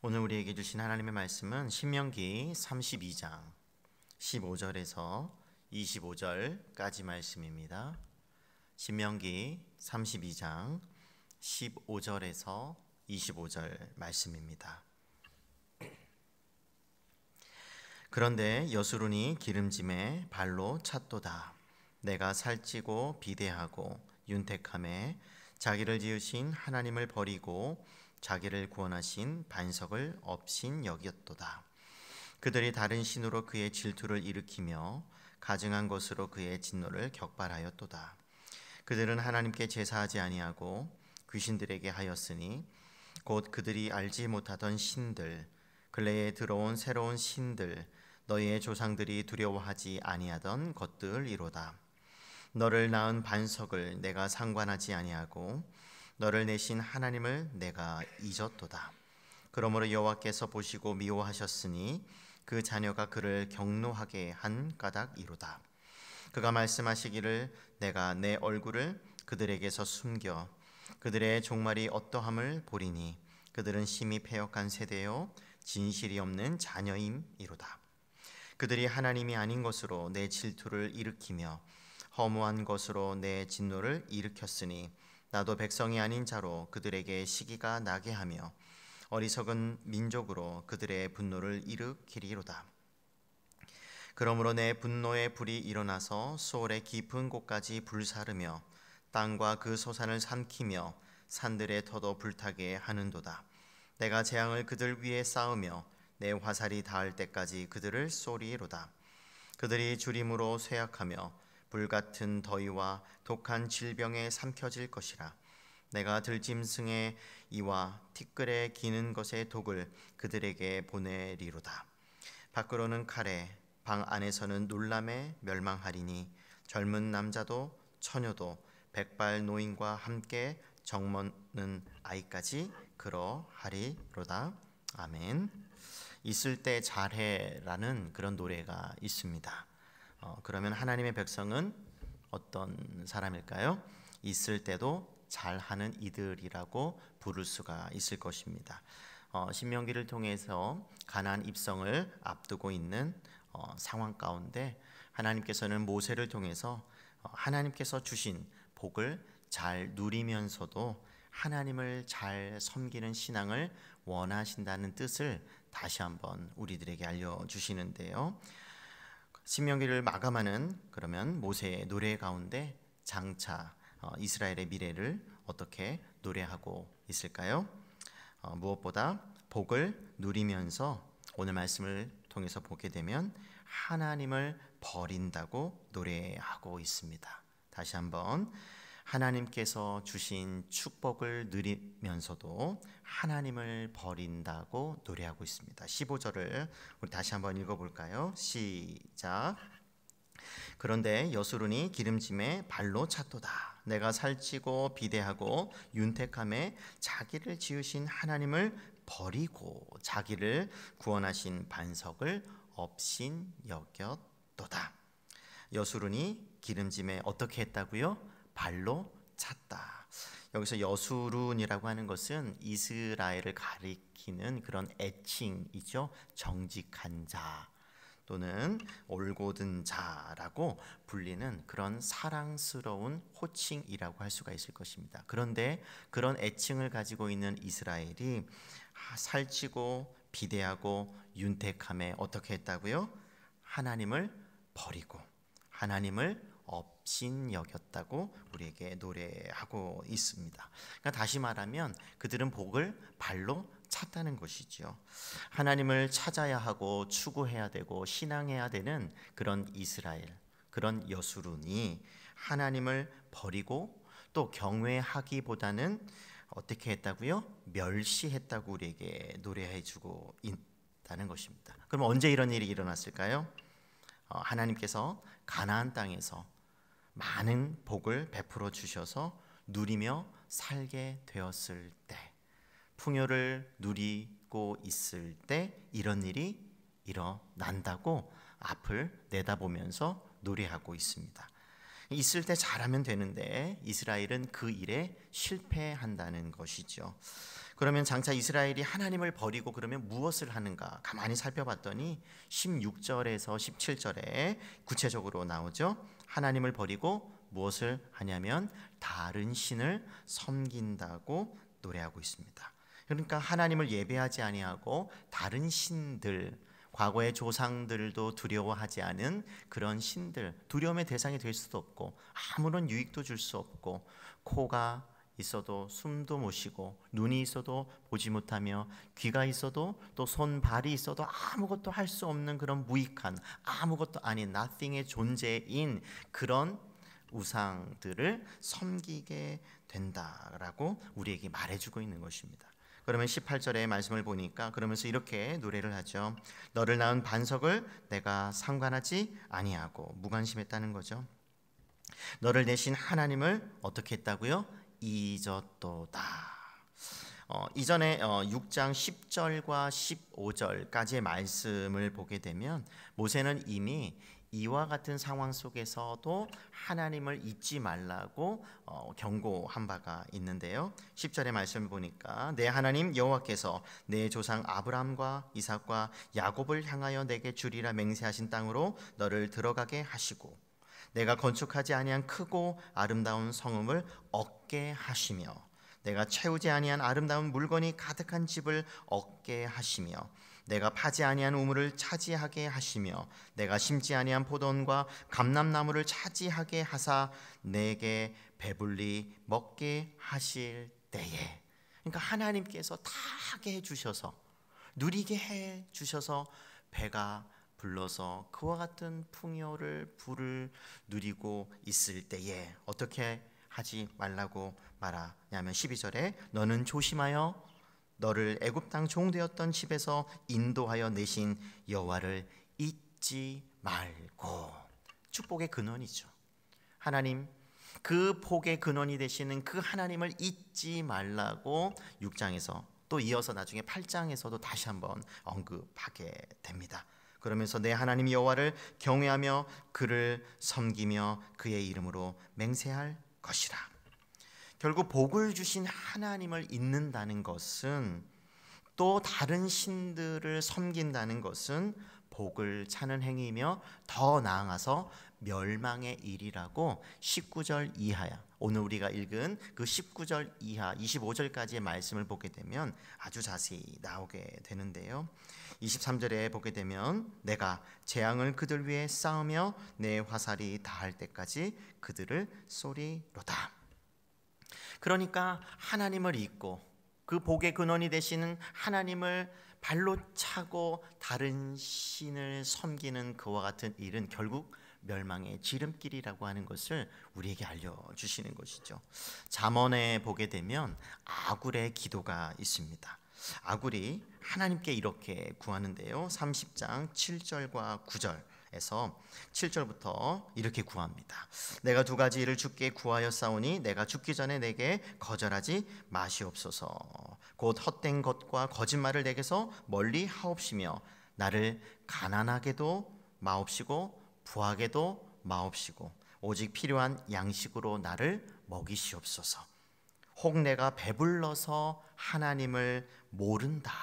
오늘 우리에게 주신 하나님의 말씀은 신명기 32장 15절에서 25절까지 말씀입니다. 신명기 32장 15절에서 25절 말씀입니다. 그런데 여수론이 기름짐에 발로 찼도다. 내가 살찌고 비대하고 윤택함에 자기를 지으신 하나님을 버리고 자기를 구원하신 반석을 업신 여겼도다. 그들이 다른 신으로 그의 질투를 일으키며 가증한 것으로 그의 진노를 격발하였도다. 그들은 하나님께 제사하지 아니하고 귀신들에게 하였으니 곧 그들이 알지 못하던 신들, 근래에 들어온 새로운 신들, 너희의 조상들이 두려워하지 아니하던 것들이로다. 너를 낳은 반석을 내가 상관하지 아니하고 너를 내신 하나님을 내가 잊었도다. 그러므로 여호와께서 보시고 미워하셨으니 그 자녀가 그를 경노하게 한 까닭이로다. 그가 말씀하시기를 내가 내 얼굴을 그들에게서 숨겨 그들의 종말이 어떠함을 보리니 그들은 심히 패역한 세대요 진실이 없는 자녀임이로다. 그들이 하나님이 아닌 것으로 내 질투를 일으키며 허무한 것으로 내 진노를 일으켰으니 나도 백성이 아닌 자로 그들에게 시기가 나게 하며 어리석은 민족으로 그들의 분노를 일으키리로다. 그러므로 내 분노의 불이 일어나서 수월의 깊은 곳까지 불사르며 땅과 그 소산을 삼키며 산들의 터도 불타게 하는도다. 내가 재앙을 그들 위에 쌓으며 내 화살이 닿을 때까지 그들을 쏘리로다. 그들이 주림으로 쇠약하며 불같은 더위와 독한 질병에 삼켜질 것이라. 내가 들짐승의 이와 티끌에 기는 것의 독을 그들에게 보내리로다. 밖으로는 칼에 방 안에서는 놀람에 멸망하리니 젊은 남자도 처녀도 백발 노인과 함께 정먹는 아이까지 그러하리로다. 아멘. 있을 때 잘해라는 그런 노래가 있습니다. 그러면 하나님의 백성은 어떤 사람일까요? 있을 때도 잘하는 이들이라고 부를 수가 있을 것입니다. 신명기를 통해서 가나안 입성을 앞두고 있는 상황 가운데 하나님께서는 모세를 통해서 하나님께서 주신 복을 잘 누리면서도 하나님을 잘 섬기는 신앙을 원하신다는 뜻을 다시 한번 우리들에게 알려주시는데요. 신명기를 마감하는 그러면 모세의 노래 가운데 장차 이스라엘의 미래를 어떻게 노래하고 있을까요? 무엇보다 복을 누리면서 오늘 말씀을 통해서 보게 되면 하나님을 버린다고 노래하고 있습니다. 다시 한번 하나님께서 주신 축복을 누리면서도 하나님을 버린다고 노래하고 있습니다. 15절을 우리 다시 한번 읽어볼까요? 시작. 그런데 여수론이 기름짐에 발로 찼도다. 내가 살찌고 비대하고 윤택함에 자기를 지으신 하나님을 버리고 자기를 구원하신 반석을 업신 여겼도다. 여수론이 기름짐에 어떻게 했다고요? 발로 찼다. 여기서 여수룬이라고 하는 것은 이스라엘을 가리키는 그런 애칭이죠. 정직한 자 또는 올곧은 자라고 불리는 그런 사랑스러운 호칭이라고 할 수가 있을 것입니다. 그런데 그런 애칭을 가지고 있는 이스라엘이 살찌고 비대하고 윤택함에 어떻게 했다고요? 하나님을 버리고 하나님을 업신 여겼다고 우리에게 노래하고 있습니다. 그러니까 다시 말하면 그들은 복을 발로 찼다는 것이죠. 하나님을 찾아야 하고 추구해야 되고 신앙해야 되는 그런 이스라엘, 그런 여수룬이 하나님을 버리고 또 경외하기보다는 어떻게 했다고요? 멸시했다고 우리에게 노래해주고 있다는 것입니다. 그럼 언제 이런 일이 일어났을까요? 하나님께서 가나안 땅에서 많은 복을 베풀어 주셔서 누리며 살게 되었을 때, 풍요를 누리고 있을 때 이런 일이 일어난다고 앞을 내다보면서 노래하고 있습니다. 있을 때 잘하면 되는데 이스라엘은 그 일에 실패한다는 것이죠. 그러면 장차 이스라엘이 하나님을 버리고 그러면 무엇을 하는가 가만히 살펴봤더니 16절에서 17절에 구체적으로 나오죠. 하나님을 버리고 무엇을 하냐면 다른 신을 섬긴다고 노래하고 있습니다. 그러니까 하나님을 예배하지 아니하고 다른 신들, 과거의 조상들도 두려워하지 않은 그런 신들, 두려움의 대상이 될 수도 없고 아무런 유익도 줄 수 없고, 코가 있어도 숨도 못 쉬고 눈이 있어도 보지 못하며 귀가 있어도 또 손 발이 있어도 아무것도 할 수 없는 그런 무익한, 아무것도 아닌 nothing의 존재인 그런 우상들을 섬기게 된다라고 우리에게 말해주고 있는 것입니다. 그러면 18절의 말씀을 보니까 그러면서 이렇게 노래를 하죠. 너를 낳은 반석을 내가 상관하지 아니하고, 무관심했다는 거죠. 너를 내신 하나님을 어떻게 했다고요? 잊었도다. 이전에 6장 10절과 15절까지의 말씀을 보게 되면 모세는 이미 이와 같은 상황 속에서도 하나님을 잊지 말라고 경고한 바가 있는데요. 10절의 말씀을 보니까 내 하나님 여호와께서 내 조상 아브라함과 이삭과 야곱을 향하여 내게 주리라 맹세하신 땅으로 너를 들어가게 하시고, 내가 건축하지 아니한 크고 아름다운 성읍을 얻게 하시며, 내가 채우지 아니한 아름다운 물건이 가득한 집을 얻게 하시며, 내가 파지 아니한 우물을 차지하게 하시며, 내가 심지 아니한 포도원과 감람나무를 차지하게 하사 내게 배불리 먹게 하실 때에. 그러니까 하나님께서 다 하게 해주셔서, 누리게 해주셔서 배가 불러서 그와 같은 풍요를 부를 누리고 있을 때에 어떻게 하지 말라고 말하냐면 12절에 너는 조심하여 너를 애굽 땅 종되었던 집에서 인도하여 내신 여호와를 잊지 말고. 축복의 근원이죠. 하나님, 그 복의 근원이 되시는 그 하나님을 잊지 말라고 6장에서 또 이어서 나중에 8장에서도 다시 한번 언급하게 됩니다. 그러면서 내 하나님 여호와를 경외하며 그를 섬기며 그의 이름으로 맹세할 것이라. 결국 복을 주신 하나님을 잊는다는 것은, 또 다른 신들을 섬긴다는 것은 복을 차는 행위이며 더 나아가서 멸망의 일이라고 19절 이하야, 오늘 우리가 읽은 그 19절 이하 25절까지의 말씀을 보게 되면 아주 자세히 나오게 되는데요. 23절에 보게 되면 내가 재앙을 그들 위에 쌓으며 내 화살이 닿을 때까지 그들을 쏘리로다. 그러니까 하나님을 잊고 그 복의 근원이 되시는 하나님을 발로 차고 다른 신을 섬기는 그와 같은 일은 결국 멸망의 지름길이라고 하는 것을 우리에게 알려주시는 것이죠. 잠언에 보게 되면 아굴의 기도가 있습니다. 아굴이 하나님께 이렇게 구하는데요. 30장 7절과 9절에서 7절부터 이렇게 구합니다. 내가 두 가지 일을 주께 구하였사오니 내가 죽기 전에 내게 거절하지 마시옵소서. 곧 헛된 것과 거짓말을 내게서 멀리 하옵시며 나를 가난하게도 마옵시고 부하게도 마옵시고 오직 필요한 양식으로 나를 먹이시옵소서. 혹 내가 배불러서 하나님을 모른다.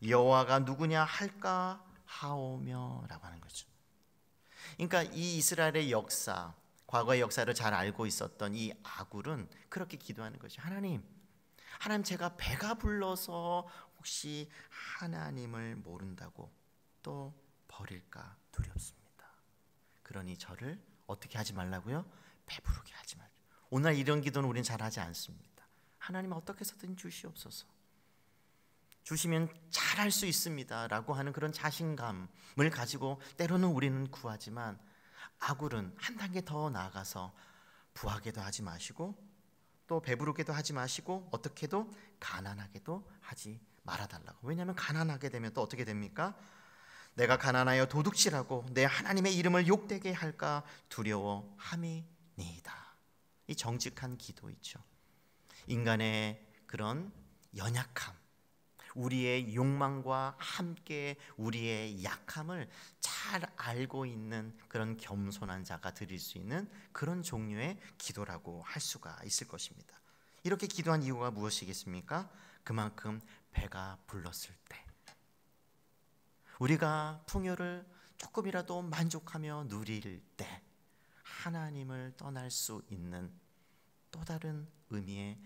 여호와가 누구냐 할까 하오며 라고 하는 거죠. 그러니까 이 이스라엘의 역사, 과거의 역사를 잘 알고 있었던 이 아굴은 그렇게 기도하는 거죠. 하나님 제가 배가 불러서 혹시 하나님을 모른다고 또 버릴까 두렵습니다. 그러니 저를 어떻게 하지 말라고요? 배부르게 하지 말고. 오늘 이런 기도는 우리는 잘 하지 않습니다. 하나님 어떻게 해서든 주시옵소서. 주시면 잘할 수 있습니다 라고 하는 그런 자신감을 가지고 때로는 우리는 구하지만, 아굴은 한 단계 더 나아가서 부하게도 하지 마시고 또 배부르게도 하지 마시고 어떻게도 가난하게도 하지 말아달라고. 왜냐하면 가난하게 되면 또 어떻게 됩니까? 내가 가난하여 도둑질하고 내 하나님의 이름을 욕되게 할까 두려워함이니이다. 이 정직한 기도이죠. 인간의 그런 연약함, 우리의 욕망과 함께 우리의 약함을 잘 알고 있는 그런 겸손한 자가 드릴 수 있는 그런 종류의 기도라고 할 수가 있을 것입니다. 이렇게 기도한 이유가 무엇이겠습니까? 그만큼 배가 불렀을 때, 우리가 풍요를 조금이라도 만족하며 누릴 때 하나님을 떠날 수 있는 또 다른 의미의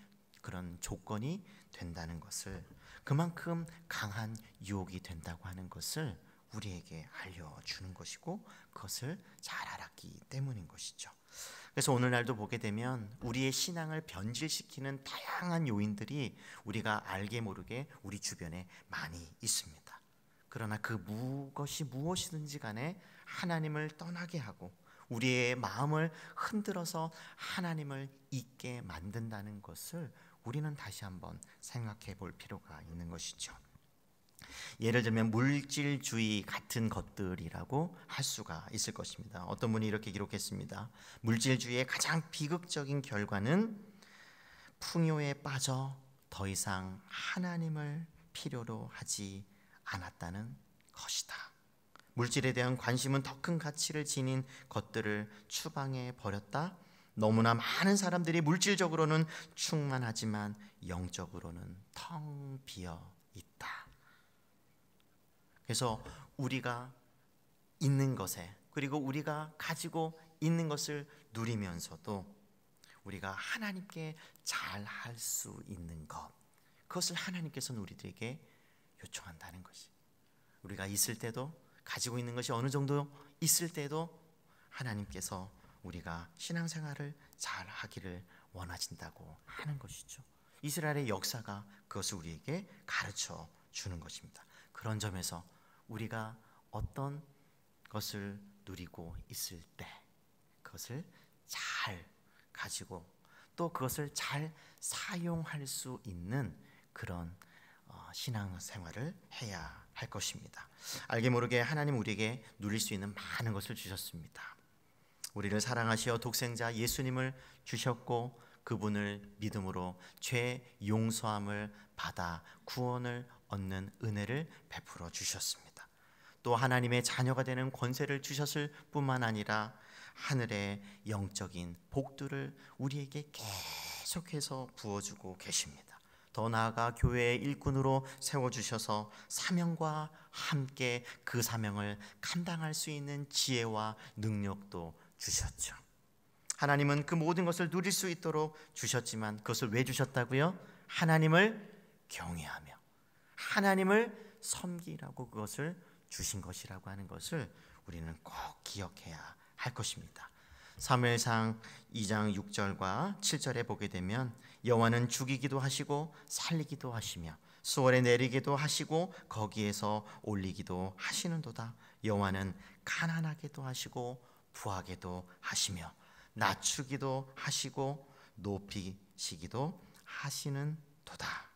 그런 조건이 된다는 것을, 그만큼 강한 유혹이 된다고 하는 것을 우리에게 알려주는 것이고, 그것을 잘 알았기 때문인 것이죠. 그래서 오늘날도 보게 되면 우리의 신앙을 변질시키는 다양한 요인들이 우리가 알게 모르게 우리 주변에 많이 있습니다. 그러나 그것이 무엇이든지 간에 하나님을 떠나게 하고 우리의 마음을 흔들어서 하나님을 잊게 만든다는 것을 우리는 다시 한번 생각해 볼 필요가 있는 것이죠. 예를 들면 물질주의 같은 것들이라고 할 수가 있을 것입니다. 어떤 분이 이렇게 기록했습니다. 물질주의의 가장 비극적인 결과는 풍요에 빠져 더 이상 하나님을 필요로 하지 않았다는 것이다. 물질에 대한 관심은 더 큰 가치를 지닌 것들을 추방해 버렸다. 너무나 많은 사람들이 물질적으로는 충만하지만 영적으로는 텅 비어 있다. 그래서 우리가 있는 것에, 그리고 우리가 가지고 있는 것을 누리면서도 우리가 하나님께 잘할 수 있는 것, 그것을 하나님께서는 우리들에게 요청한다는 것이, 우리가 있을 때도, 가지고 있는 것이 어느 정도 있을 때도 하나님께서 우리가 신앙생활을 잘 하기를 원하신다고 하는 것이죠. 이스라엘의 역사가 그것을 우리에게 가르쳐 주는 것입니다. 그런 점에서 우리가 어떤 것을 누리고 있을 때 그것을 잘 가지고 또 그것을 잘 사용할 수 있는 그런 신앙생활을 해야 할 것입니다. 알게 모르게 하나님 우리에게 누릴 수 있는 많은 것을 주셨습니다. 우리를 사랑하시어 독생자 예수님을 주셨고 그분을 믿음으로 죄 용서함을 받아 구원을 얻는 은혜를 베풀어 주셨습니다. 또 하나님의 자녀가 되는 권세를 주셨을 뿐만 아니라 하늘의 영적인 복들을 우리에게 계속해서 부어주고 계십니다. 더 나아가 교회의 일꾼으로 세워주셔서 사명과 함께 그 사명을 감당할 수 있는 지혜와 능력도 주셨죠. 하나님은 그 모든 것을 누릴 수 있도록 주셨지만 그것을 왜 주셨다고요? 하나님을 경외하며 하나님을 섬기라고 그것을 주신 것이라고 하는 것을 우리는 꼭 기억해야 할 것입니다. 사무엘상 2장 6절과 7절에 보게 되면 여호와는 죽이기도 하시고 살리기도 하시며 수월에 내리기도 하시고 거기에서 올리기도 하시는도다. 여호와는 가난하게도 하시고 부하게도 하시며 낮추기도 하시고 높이시기도 하시는도다.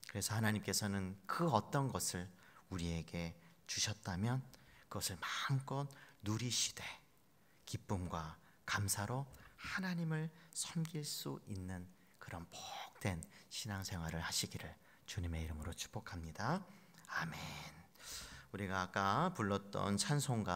그래서 하나님께서는 그 어떤 것을 우리에게 주셨다면 그것을 마음껏 누리시되 기쁨과 감사로 하나님을 섬길 수 있는 그런 복된 신앙생활을 하시기를 주님의 이름으로 축복합니다. 아멘. 우리가 아까 불렀던 찬송가